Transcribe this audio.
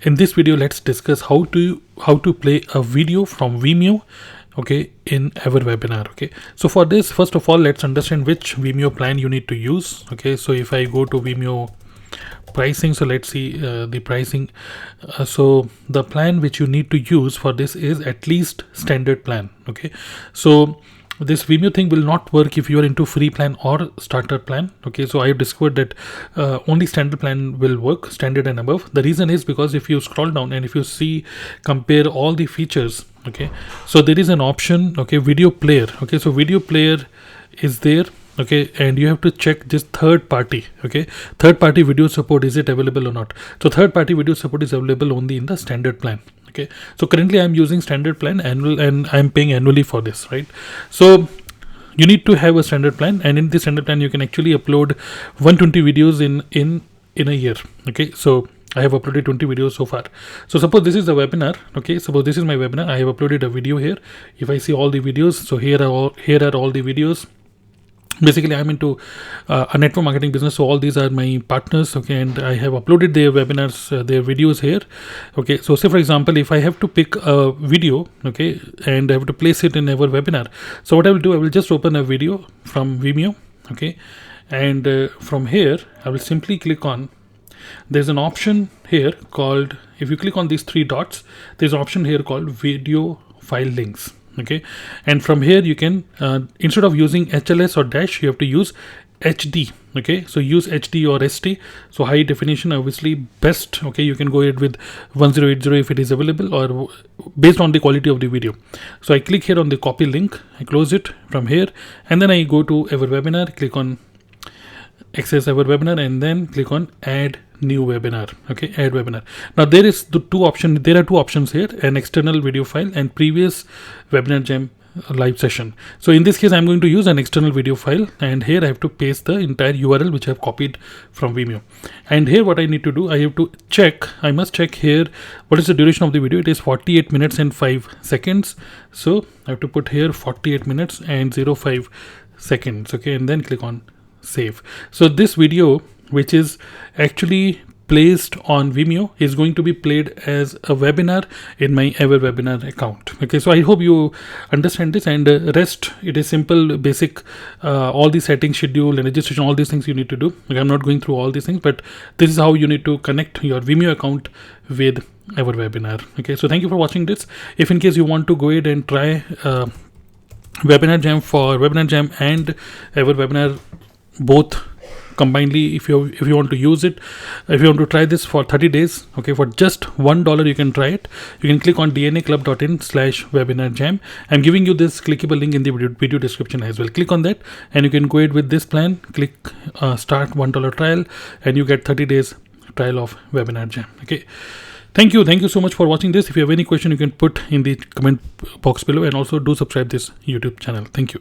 In this video, let's discuss how to play a video from Vimeo, okay, in Everwebinar. Okay, so for this, first of all, let's understand which Vimeo plan you need to use. Okay, so if I go to Vimeo pricing, so let's see the pricing. So the plan which you need to use for this is at least standard plan. Okay, so this Vimeo thing will not work if you are into free plan or starter plan. Okay, so I have discovered that only standard plan will work, standard and above. The reason is because if you scroll down and if you see, compare all the features, okay, so there is an option, okay, video player. Okay, so video player is there. Okay, and you have to check this third party. Okay, third party video support, is it available or not? So third party video support is available only in the standard plan. Okay, so currently I'm using standard plan annual and I'm paying annually for this, right? So you need to have a standard plan, and in this standard plan you can actually upload 120 videos in a year. Okay, so I have uploaded 20 videos so far. So suppose this is a webinar. Okay, suppose this is my webinar. I have uploaded a video here. If I see all the videos, so here are all the videos. Basically, I'm into a network marketing business, so all these are my partners. Okay, and I have uploaded their webinars, their videos here. Okay, so say for example, if I have to pick a video, okay, and I have to place it in Everwebinar, so what I will do, I will just open a video from Vimeo. Okay, and from here I will simply click on, there's an option here called, if you click on these three dots, there's an option here called video file links. Okay, and from here you can instead of using HLS or dash, you have to use HD. Okay, so use HD or ST, so high definition obviously best. Okay, you can go ahead with 1080 if it is available, or based on the quality of the video. So I click here on the copy link, I close it from here, and then I go to Everwebinar, click on access Everwebinar, and then click on add new webinar. Okay, add webinar. Now there are two options here: an external video file and previous Webinarjam live session. So in this case, I'm going to use an external video file, and here I have to paste the entire URL which I have copied from Vimeo. And here what I need to do, I have to check, I must check here what is the duration of the video. It is 48 minutes and 5 seconds. So I have to put here 48 minutes and 05 seconds. Okay, and then click on save. So this video, which is actually placed on Vimeo, is going to be played as a webinar in my Everwebinar account. Okay, so I hope you understand this, and rest, it is simple, basic, all the settings, schedule and registration, all these things you need to do. Okay, I'm not going through all these things, but this is how you need to connect your Vimeo account with Everwebinar. Okay, so thank you for watching this. If in case you want to go ahead and try Webinarjam for Webinarjam and Everwebinar both combinedly, if you want to use it, if you want to try this for 30 days, okay, for just $1 you can try it. You can click on dnaclub.in/webinarjam. I'm giving you this clickable link in the video description as well. Click on that and you can go ahead with this plan. Click start $1 trial, and you get 30 days trial of Webinarjam. Okay, thank you so much for watching this. If you have any question, you can put in the comment box below, and also do subscribe this YouTube channel. Thank you.